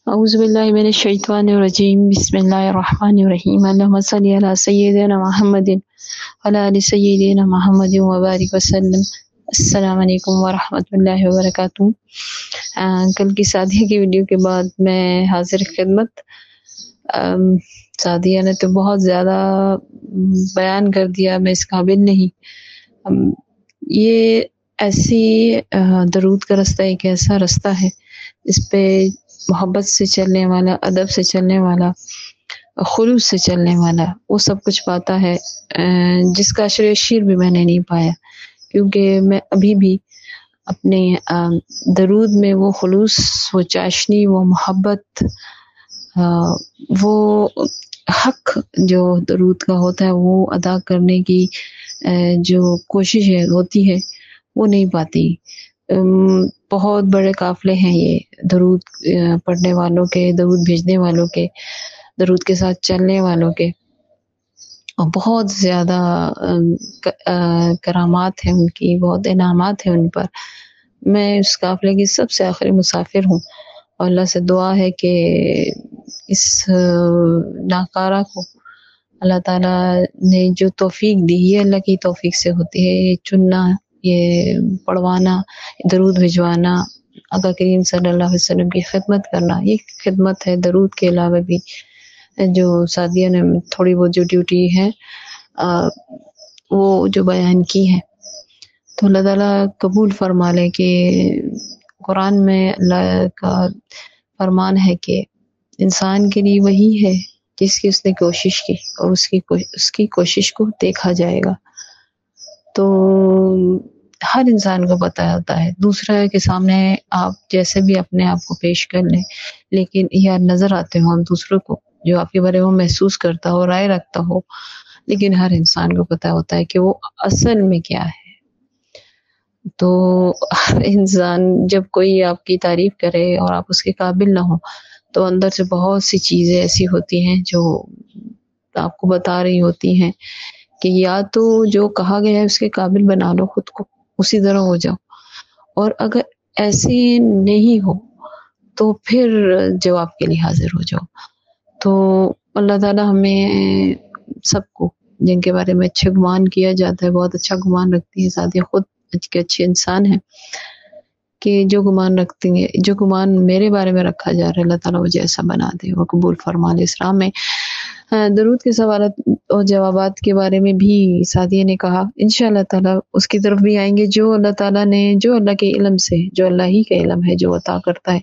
اعوذ باللہ من الشیطان الرجیم بسم اللہ الرحمن الرحیم اللہم صلی علی سیدنا محمد وعلی آل سیدنا محمد وبارک وسلم۔ السلام علیکم ورحمۃ اللہ وبرکاتہ۔ کل کی سعدیہ کی ویڈیو کے بعد میں حاضر خدمت۔ سعدیہ نے تو بہت زیادہ بیان کر دیا، میں اس قابل نہیں۔ یہ ایسی درود کا رستہ ایک ایسا رستہ ہے اس پہ محبت سے چلنے والا، ادب سے چلنے والا، خلوص سے چلنے والا وہ سب کچھ پاتا ہے، جس کا عشر شیر بھی میں نے نہیں پایا، کیونکہ میں ابھی بھی اپنے درود میں وہ خلوص، وہ چاشنی، وہ محبت، وہ حق جو درود کا ہوتا ہے وہ ادا کرنے کی جو کوشش ہوتی ہے وہ نہیں پاتی۔ بہت بڑے قافلے ہیں یہ درود پڑھنے والوں کے، درود بھیجنے والوں کے، درود کے ساتھ چلنے والوں کے، اور بہت زیادہ کرامات ہیں ان کی، بہت انعامات ہیں ان پر۔ میں اس قافلے کی سب سے آخری مسافر ہوں، اور اللہ سے دعا ہے کہ اس ناکارہ کو اللہ تعالیٰ نے جو توفیق دی، یہ اللہ کی توفیق سے ہوتی ہے، یہ چننا، یہ پڑھوانا، درود بھجوانا، آقا کریم صلی اللہ علیہ وسلم کی خدمت کرنا، یہ خدمت ہے۔ درود کے علاوہ بھی جو سعدیہ نے تھوڑی بہت جو ڈیوٹی ہے وہ جو بیان کی ہے، تو اللہ تعالیٰ قبول فرما لے کہ قرآن میں اللہ کا فرمان ہے کہ انسان کے لیے وہی ہے جس کی اس نے کوشش کی، اور اس کی کوشش کو دیکھا جائے گا۔ تو ہر انسان کو پتہ ہوتا ہے، دوسرے کے سامنے آپ جیسے بھی اپنے آپ کو پیش کر لیں، لیکن یا نظر آتے ہو ہم دوسروں کو جو آپ کے بارے میں محسوس کرتا ہو، رائے رکھتا ہو، لیکن ہر انسان کو پتہ ہوتا ہے کہ وہ اصل میں کیا ہے۔ تو انسان جب کوئی آپ کی تعریف کرے اور آپ اس کے قابل نہ ہو، تو اندر سے بہت سی چیزیں ایسی ہوتی ہیں جو آپ کو بتا رہی ہوتی ہیں کہ یا تو جو کہا گیا ہے اس کے قابل بنا لو خود کو، اسی طرح ہو جاؤ، اور اگر ایسے نہیں ہو تو پھر جواب کے لیے حاضر ہو جاؤ۔ تو اللہ تعالیٰ ہمیں سب کو، جن کے بارے میں اچھے گمان کیا جاتا ہے، بہت اچھا گمان رکھتی ہے، ساتھ ہی خود اچھے انسان ہیں، کہ جو گمان رکھتے ہیں، جو گمان میرے بارے میں رکھا جا رہا ہے، اللہ تعالیٰ مجھے ایسا بنا دے اور قبول فرما لے۔ اس راہ میں درود کے سوالات اور جوابات کے بارے میں بھی سعدیہ نے کہا، انشاءاللہ تعالیٰ اس کی طرف بھی آئیں گے، جو اللہ تعالیٰ نے، جو اللہ کے علم سے، جو اللہ ہی کا علم ہے جو عطا کرتا ہے،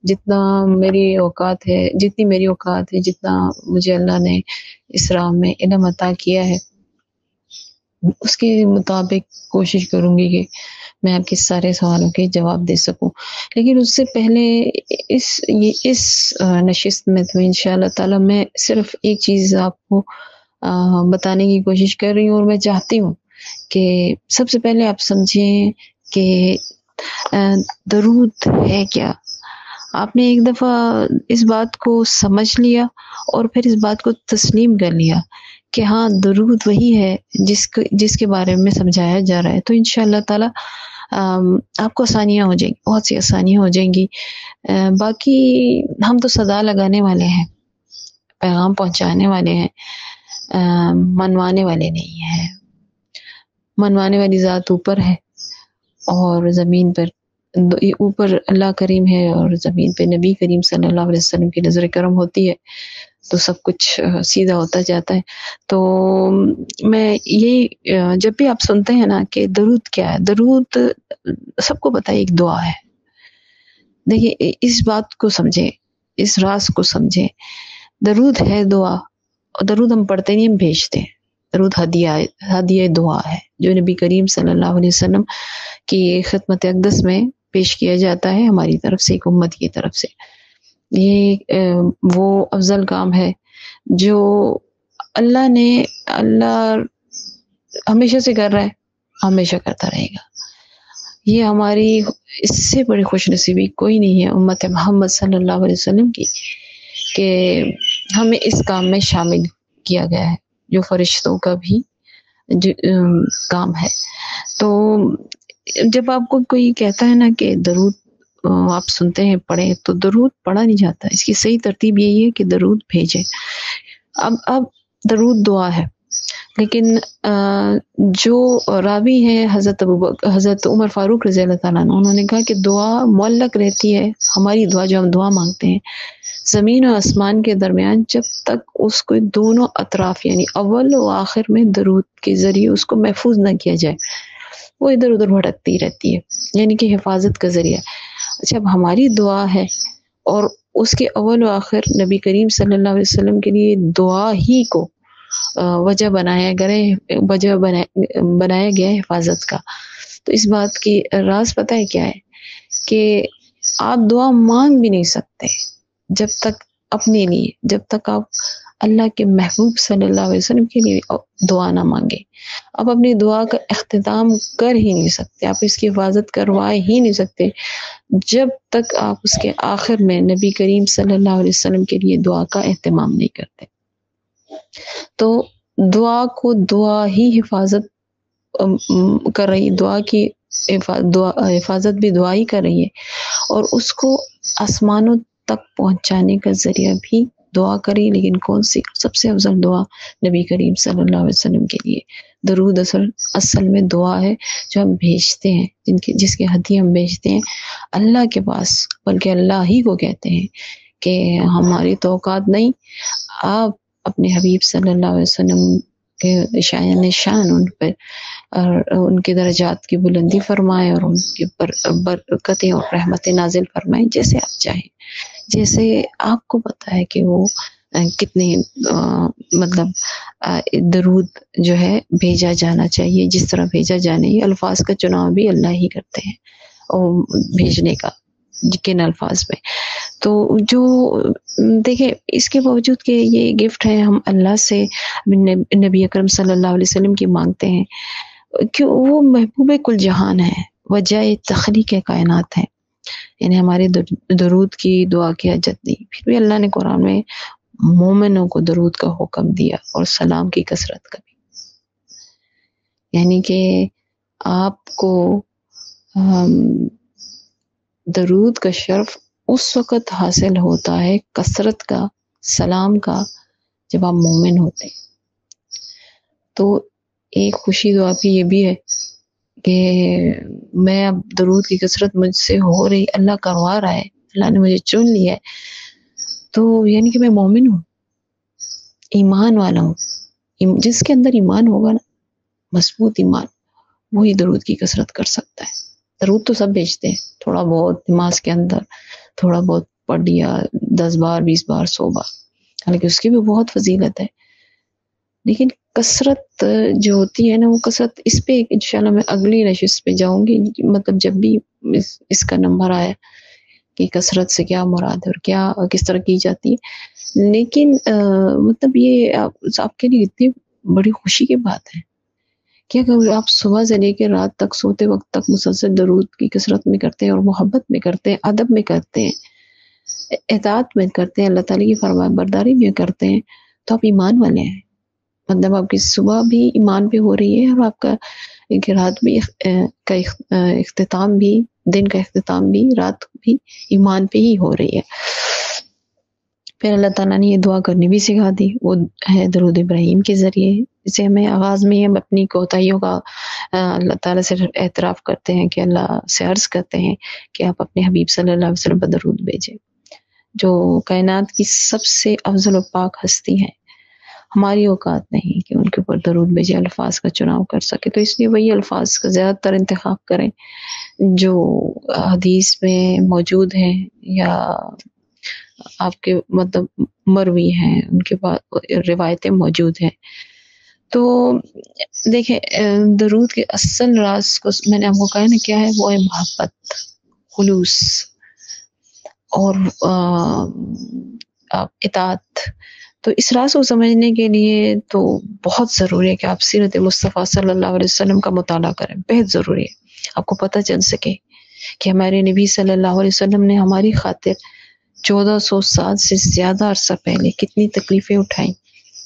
جتنا میری اوقات ہے، جتنی میری اوقات ہے، جتنا مجھے اللہ نے اس راہ میں علم عطا کیا ہے، اس کے مطابق کوشش کروں گی کہ میں آپ کے سارے سوالوں کے جواب دے سکوں۔ لیکن اس سے پہلے اس نشست میں تو انشاءاللہ تعالیٰ میں صرف ایک چیز آپ کو بتانے کی کوشش کر رہی ہوں، اور میں چاہتی ہوں کہ سب سے پہلے آپ سمجھیں کہ درود ہے کیا۔ آپ نے ایک دفعہ اس بات کو سمجھ لیا اور پھر اس بات کو تسلیم کر لیا کہ ہاں درود وہی ہے جس کے بارے میں سمجھایا جا رہا ہے، تو انشاءاللہ تعالیٰ آپ کو آسانیاں ہو جائیں گی، بہت سی آسانیاں ہو جائیں گی۔ باقی ہم تو صدا لگانے والے ہیں، پیغام پہنچانے والے ہیں، منوانے والے نہیں ہیں۔ منوانے والی ذات اوپر ہے، اور زمین پر اوپر اللہ کریم ہے، اور زمین پہ نبی کریم صلی اللہ علیہ وسلم کی نظر کرم ہوتی ہے، تو سب کچھ سیدھا ہوتا جاتا ہے۔ تو میں یہی، جب بھی آپ سنتے ہیں نا کہ درود کیا ہے، درود سب کو پتہ ہے ایک دعا ہے۔ دیکھیے اس بات کو سمجھیں، اس راز کو سمجھیں، درود ہے دعا، اور درود ہم پڑھتے نہیں، ہم بھیجتے ہیں۔ درود ہدیہ دعا ہے جو نبی کریم صلی اللہ علیہ وسلم کی خدمت اقدس میں پیش کیا جاتا ہے ہماری طرف سے، ایک امت کی طرف سے۔ یہ وہ افضل کام ہے جو اللہ ہمیشہ سے کر رہا ہے، ہمیشہ کرتا رہے گا۔ یہ ہماری اس سے بڑی خوش نصیبی کوئی نہیں ہے امت محمد صلی اللہ علیہ وسلم کی، کہ ہمیں اس کام میں شامل کیا گیا ہے، جو فرشتوں کا بھی کام ہے۔ تو جب آپ کو کوئی کہتا ہے نا کہ درود آپ سنتے ہیں پڑھیں تو درود پڑھا نہیں جاتا. اس کی صحیح ترتیب یہی ہے کہ درود بھیجیں. اب درود دعا ہے، لیکن جو راوی ہیں حضرت عمر فاروق رضی اللہ تعالیٰ عنہ، انہوں نے کہا کہ دعا معلق رہتی ہے، ہماری دعا جو ہم دعا مانگتے ہیں زمین و آسمان کے درمیان، جب تک اس کو دونوں اطراف یعنی اول و آخر میں درود کے ذریعے اس کو محفوظ نہ کیا جائے، وہ ادھر ادھر بھٹکتی رہتی ہے، یعنی کہ حفاظت کا ذریعہ. جب ہماری دعا ہے اور اس کے اول و آخر نبی کریم صلی اللہ علیہ وسلم کے لیے دعا ہی کو وجہ بنایا گیا ہے حفاظت کا، تو اس بات کی راز پتہ ہے کیا ہے کہ آپ دعا مانگ بھی نہیں سکتے جب تک اپنے لیے، جب تک آپ اللہ کے محبوب صلی اللہ علیہ وسلم کے لیے دعا نہ مانگے. آپ اپنی دعا کا اختتام کر ہی نہیں سکتے، آپ اس کی حفاظت کروا ہی نہیں سکتے جب تک آپ اس کے آخر میں نبی کریم صلی اللہ علیہ وسلم کے لیے دعا کا اہتمام نہیں کرتے. تو دعا کو دعا ہی حفاظت کر رہی، دعا کی حفاظت بھی دعا ہی کر رہی ہے، اور اس کو آسمانوں تک پہنچانے کا ذریعہ بھی دعا کری. لیکن کون سی سب سے افضل دعا؟ نبی کریم صلی اللہ علیہ وسلم کے لیے درود اصل میں دعا ہے جو ہم بھیجتے ہیں، جس کے ہدیے ہم بھیجتے ہیں اللہ کے پاس، بلکہ اللہ ہی کو کہتے ہیں کہ ہماری توقعات نہیں، آپ اپنے حبیب صلی اللہ علیہ وسلم کے شان ان پر اور ان کے درجات کی بلندی فرمائے اور ان کے پر برکتیں اور رحمتیں نازل فرمائے جیسے آپ چاہیں، جیسے آپ کو پتہ ہے کہ وہ کتنے مطلب درود جو ہے بھیجا جانا چاہیے، جس طرح بھیجا جانا ہے. الفاظ کا چناؤ بھی اللہ ہی کرتے ہیں اور بھیجنے کا کن الفاظ میں. تو جو دیکھیں اس کے باوجود کہ یہ گفٹ ہے ہم اللہ سے نبی اکرم صلی اللہ علیہ وسلم کی مانگتے ہیں کہ وہ محبوب کل جہان ہے، وجہ تخلیق کائنات ہے، یعنی ہمارے درود کی دعا کی حاجت نہیں. پھر بھی اللہ نے قرآن میں مومنوں کو درود کا حکم دیا اور سلام کی کثرت کا بھی، یعنی کہ آپ کو درود کا شرف اس وقت حاصل ہوتا ہے کثرت کا، سلام کا، جب آپ مومن ہوتے ہیں. تو ایک خوشی تو آپ کی یہ بھی ہے کہ میں اب درود کی کثرت مجھ سے ہو رہی، اللہ کروا رہا ہے، اللہ نے مجھے چن لیا ہے، تو یعنی کہ میں مومن ہوں، ایمان والا ہوں. جس کے اندر ایمان ہوگا نا، مضبوط ایمان، وہی درود کی کثرت کر سکتا ہے. درود تو سب بھیجتے ہیں، تھوڑا بہت نماز کے اندر تھوڑا بہت پڑھ لیا، 10 بار 20 بار 100 بار، حالانکہ اس کی بھی بہت فضیلت ہے. لیکن کثرت جو ہوتی ہے نا، وہ کثرت اس پہ انشاءاللہ میں اگلی نشست پہ جاؤں گی، مطلب جب بھی اس کا نمبر آیا کہ کثرت سے کیا مراد ہے اور کیا کس طرح کی جاتی ہے. لیکن مطلب یہ آپ کے لیے اتنی بڑی خوشی کی بات ہے کہ اگر آپ صبح سے لے کے رات تک سوتے وقت تک مسلسل درود کی کثرت میں کرتے ہیں اور محبت میں کرتے ہیں، ادب میں کرتے ہیں، اطاعت میں کرتے ہیں، اللہ تعالیٰ کی فرمان برداری میں کرتے ہیں، تو آپ ایمان والے ہیں. مطلب آپ کی صبح بھی ایمان پہ ہو رہی ہے اور آپ کا رات بھی کا اختتام بھی، دن کا اختتام بھی، رات بھی ایمان پہ ہی ہو رہی ہے. پھر اللہ تعالیٰ نے یہ دعا کرنی بھی سکھا دی، وہ ہے درود ابراہیم کے ذریعے. اسے ہمیں آغاز میں ہم اپنی کوتاہیوں کا اللہ تعالیٰ سے اعتراف کرتے ہیں کہ اللہ سے عرض کرتے ہیں کہ آپ اپنے حبیب صلی اللہ علیہ وسلم پر درود بھیجیں، جو کائنات کی سب سے افضل و پاک ہستی ہیں. ہماری اوقات نہیں کہ ان کے اوپر درود بھیجے، الفاظ کا چناؤ کر سکے، تو اس لیے وہی الفاظ کا زیادہ تر انتخاب کریں جو حدیث میں موجود ہیں یا آپ کے مطلب مروی ہیں، ان کے بعد روایتیں موجود ہیں. تو دیکھیں درود کے اصل راز کو میں نے آپ کو کہا نا کیا ہے، وہ ہے محبت، خلوص اور اطاعت. تو اس راز کو سمجھنے کے لیے تو بہت ضروری ہے کہ آپ سیرت مصطفیٰ صلی اللہ علیہ وسلم کا مطالعہ کریں، بہت ضروری ہے، آپ کو پتہ چل سکے کہ ہمارے نبی صلی اللہ علیہ وسلم نے ہماری خاطر 1400 سال سے زیادہ عرصہ پہلے کتنی تکلیفیں اٹھائیں،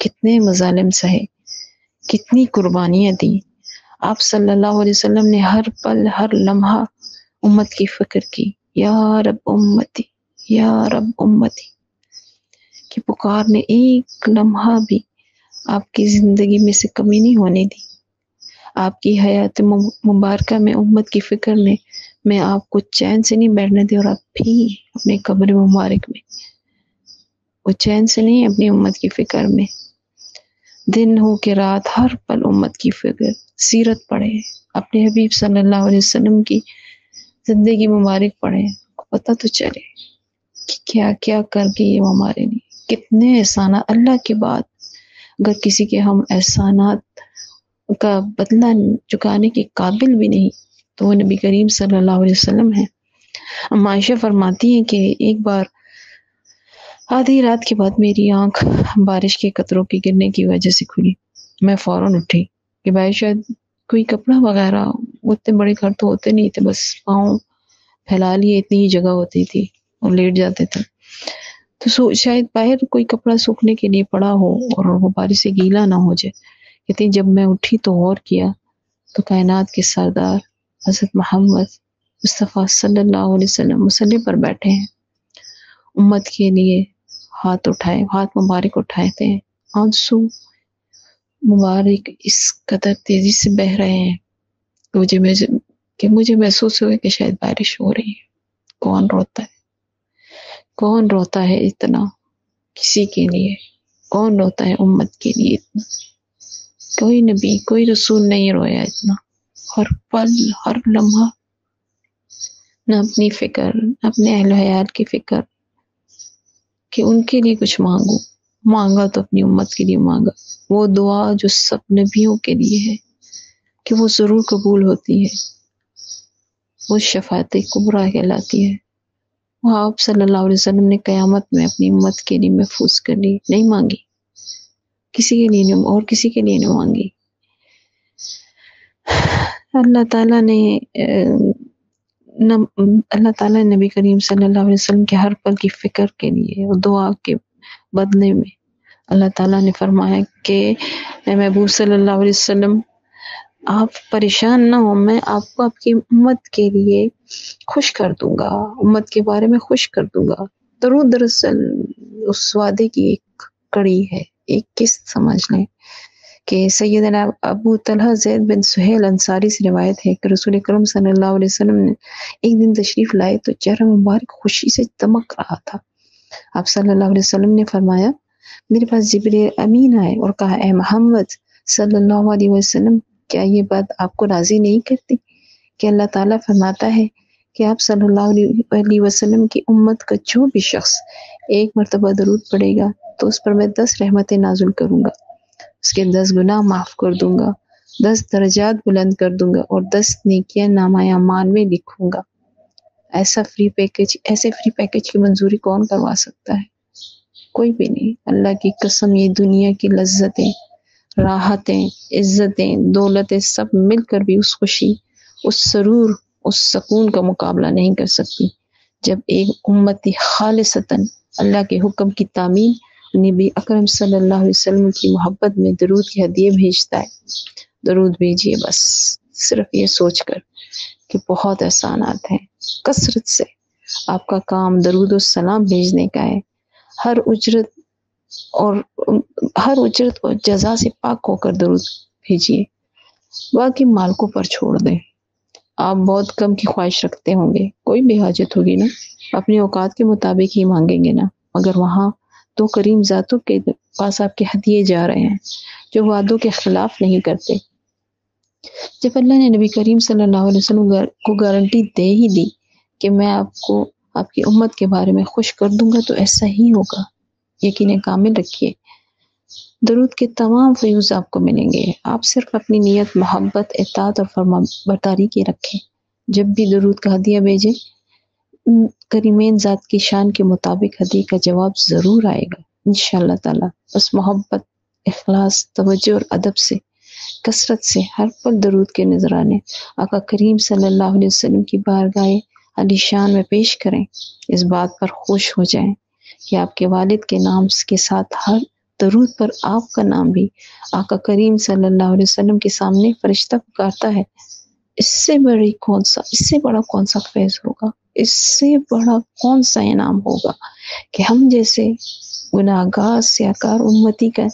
کتنے مظالم سہے، کتنی قربانیاں دی. آپ صلی اللہ علیہ وسلم نے ہر پل ہر لمحہ امت کی فکر کی، یا رب امتی، یا رب امتی کی پکار نے ایک لمحہ بھی آپ کی زندگی میں سے کمی نہیں ہونے دی۔ آپ کی حیات مبارکہ میں امت کی فکر نے میں آپ کو چین سے نہیں بیٹھنے دی، اور آپ بھی اپنے قبر مبارک میں وہ چین سے نہیں، اپنی امت کی فکر میں دن ہو کہ رات ہر پل امت کی فکر، سیرت پڑھے، اپنے حبیب صلی اللہ علیہ وسلم کی زندگی مبارک پڑھے، پتہ تو چلے کہ کیا کیا کر گئی وہ ہمارے لیے، کتنے احسانات اللہ کے بعد اگر کسی کے ہم احسانات کا بدلہ چکانے کے قابل بھی نہیں تو وہ نبی کریم صلی اللہ علیہ وسلم ہے۔ اما عائشہ فرماتی ہیں کہ ایک بار آدھی رات کے بعد میری آنکھ بارش کے قطروں کے گرنے کی وجہ سے کھلی، میں فوراً اٹھی کہ بھائی شاید کوئی کپڑا وغیرہ، اتنے بڑے گھر تو ہوتے نہیں تھے، بس پاؤں پھیلا لیے اتنی ہی جگہ ہوتی تھی اور لیٹ جاتے تھے، تو شاید باہر کوئی کپڑا سوکھنے کے لیے پڑا ہو اور وہ بارش سے گیلا نہ ہو جائے۔ کہتے ہیں جب میں اٹھی تو غور کیا تو کائنات کے سردار حضرت محمد مصطفیٰ صلی اللہ علیہ وسلم مصلی پر بیٹھے ہیں، امت کے لیے ہاتھ اٹھائے، ہاتھ مبارک اٹھائے تھے، آنسو مبارک اس قدر تیزی سے بہ رہے ہیں کہ مجھے محسوس ہوا کہ شاید بارش ہو رہی ہے۔ کون روتا ہے؟ کون روتا ہے اتنا کسی کے لیے؟ کون روتا ہے امت کے لیے اتنا؟ کوئی نبی، کوئی رسول نہیں رویا اتنا، ہر پل ہر لمحہ، نہ اپنی فکر، نہ اپنے اہل و عیال کی فکر کہ ان کے لیے کچھ مانگا تو اپنی امت کے لیے مانگا، وہ دعا جو سب نبیوں کے لیے ہے کہ وہ ضرور قبول ہوتی ہے، وہ شفاعت کبریٰ کہلاتی ہے، وہ آپ صلی اللہ علیہ وسلم نے قیامت میں اپنی امت کے لیے محفوظ کر لی، نہیں مانگی کسی کے لیے نہیں، اور کسی کے لیے نہیں مانگی۔ اللہ تعالیٰ نے نبی کریم صلی اللہ علیہ وسلم کے ہر پل کی فکر کے لیے اور دعا کے بدلے میں اللہ تعالیٰ نے فرمایا کہ اے محبوب صلی اللہ علیہ وسلم آپ پریشان نہ ہو، میں آپ کو آپ کی امت کے لیے خوش کر دوں گا، امت کے بارے میں خوش کر دوں گا۔ درود دراصل اس وعدے کی ایک کڑی ہے، ایک قسط سمجھ لیں کہ سیدنا ابو طلحہ زید بن سہیل انصاری سے روایت ہے کہ رسول اکرم صلی اللہ علیہ وسلم نے ایک دن تشریف لائے تو چہرہ مبارک خوشی سے چمک رہا تھا۔ آپ صلی اللہ علیہ وسلم نے فرمایا میرے پاس جبریل امین آئے اور کہا اے محمد صلی اللہ علیہ وسلم کیا یہ بات آپ کو راضی نہیں کرتی کہ اللہ تعالیٰ فرماتا ہے کہ آپ صلی اللہ علیہ وسلم کی امت کا جو بھی شخص ایک مرتبہ درود پڑے گا تو اس پر میں 10 رحمتیں نازل کروں گا، اس کے 10 گناہ معاف کر دوں گا، 10 درجات بلند کر دوں گا اور 10 نیکیاں نامہ اعمال میں لکھوں گا۔ ایسے فری پیکج کی منظوری کون کروا سکتا ہے؟ کوئی بھی نہیں۔ اللہ کی قسم یہ دنیا کی لذتیں، راحتیں، عزتیں، دولتیں سب مل کر بھی اس خوشی، اس سرور، اس سکون کا مقابلہ نہیں کر سکتی جب ایک امتی خالصتاً اللہ کے حکم کی تعمیل نبی اکرم صلی اللہ علیہ وسلم کی محبت میں درود کے ہدیے بھیجتا ہے۔ درود بھیجیے بس، صرف یہ سوچ کر کہ بہت احسانات ہیں، کثرت سے آپ کا کام درود و سلام بھیجنے کا ہے۔ ہر اجرت اور جزا سے پاک ہو کر درود بھیجیے، باقی مالکوں پر چھوڑ دیں۔ آپ بہت کم کی خواہش رکھتے ہوں گے، کوئی بھی حاجت ہوگی نا اپنی اوقات کے مطابق ہی مانگیں گے نا، مگر وہاں تو کریم ذاتوں کے پاس آپ کے ہدیے جا رہے ہیں جو وعدوں کے خلاف نہیں کرتے۔ جب اللہ نے نبی کریم صلی اللہ علیہ وسلم کو گارنٹی دے ہی دی کہ میں آپ کو آپ کی امت کے بارے میں خوش کر دوں گا تو ایسا ہی ہوگا، یقین کامل رکھیے۔ درود کے تمام فیوز آپ کو ملیں گے، آپ صرف اپنی نیت محبت، اطاعت اور فرما برداری کی رکھیں۔ جب بھی درود کا ہدیہ بھیجیں کریمین ذات کی شان کے مطابق ہدیے کا جواب ضرور آئے گا انشاءاللہ تعالی۔ بس محبت، اخلاص، توجہ اور ادب سے، کثرت سے ہر پل درود کے نذرانے آقا کریم صلی اللہ علیہ وسلم کی بارگاہ علی شان میں پیش کریں۔ اس بات پر خوش ہو جائیں کہ آپ کے والد کے نام کے ساتھ ہر درود پر آپ کا نام بھی آقا کریم صلی اللہ علیہ وسلم کے سامنے فرشتہ پکارتا ہے۔ اس سے بڑا کون سا فیض ہوگا؟ اس سے بڑا کون سا انعام ہوگا کہ ہم جیسے گناہگار سیاکار امتی کا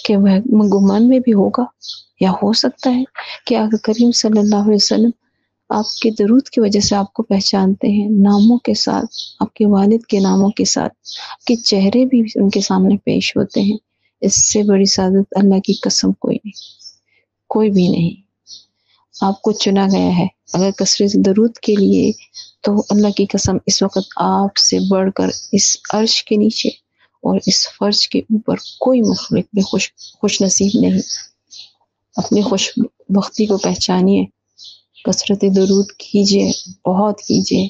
کہ وہ گمان میں بھی ہوگا، یا ہو سکتا ہے کہ آقا کریم صلی اللہ علیہ وسلم آپ کے درود کی وجہ سے آپ کو پہچانتے ہیں، ناموں کے ساتھ، آپ کے والد کے ناموں کے ساتھ، آپ کے چہرے بھی ان کے سامنے پیش ہوتے ہیں۔ اس سے بڑی سعادت اللہ کی قسم کوئی نہیں، کوئی بھی نہیں۔ آپ کو چنا گیا ہے اگر کثرت درود کے لیے، تو اللہ کی قسم اس وقت آپ سے بڑھ کر اس عرش کے نیچے اور اس فرش کے اوپر کوئی مخلوق بھی خوش نصیب نہیں۔ اپنی خوش بختی کو پہچانیے، کثرت درود کیجیے، بہت کیجیے۔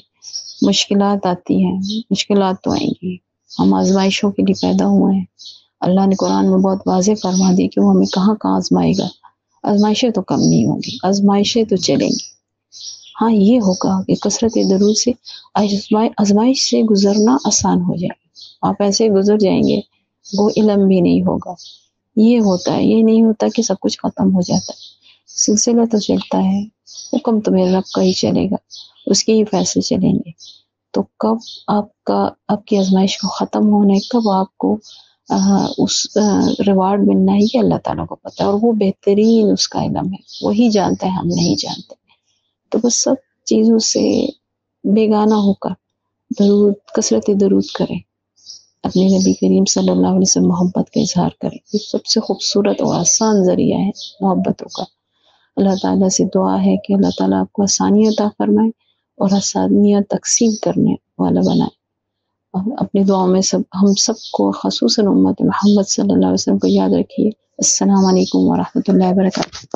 مشکلات آتی ہیں، مشکلات تو آئیں گی، ہم آزمائشوں کے لیے پیدا ہوئے ہیں۔ اللہ نے قرآن میں بہت واضح فرما دی کہ وہ ہمیں کہاں کہاں آزمائے گا۔ آزمائشیں تو کم نہیں ہوں گی، آزمائشیں تو چلیں گی۔ ہاں یہ ہوگا کہ کثرت درود سے آزمائش سے گزرنا آسان ہو جائے گا، آپ ایسے گزر جائیں گے، وہ علم بھی نہیں ہوگا۔ یہ ہوتا ہے، یہ نہیں ہوتا کہ سب کچھ ختم ہو جاتا ہے، سلسلہ تو چلتا ہے۔ حکم تو میرے رب کا ہی چلے گا، اس کے ہی فیصلے چلیں گے۔ تو کب آپ کی آزمائش کو ختم ہونا ہے، کب آپ کو اس ریوارڈ ملنا ہے، یہ اللہ تعالیٰ کو پتہ ہے، اور وہ بہترین اس کا علم ہے، وہی جانتا ہے، ہم نہیں جانتے۔ تو بس سب چیزوں سے بیگانہ ہو کر کثرت درود کریں، اپنے نبی کریم صلی اللہ علیہ وسلم محبت کا اظہار کریں۔ یہ سب سے خوبصورت اور آسان ذریعہ ہے محبتوں کا۔ اللہ تعالیٰ سے دعا ہے کہ اللہ تعالیٰ آپ کو آسانی عطا فرمائے اور آسانیاں تقسیم کرنے والا بنائے۔ اپنی دعاؤں میں ہم سب کو، خصوصاً امت محمد صلی اللہ علیہ وسلم کو یاد رکھیے۔ السلام علیکم ورحمۃ اللہ وبرکاتہ۔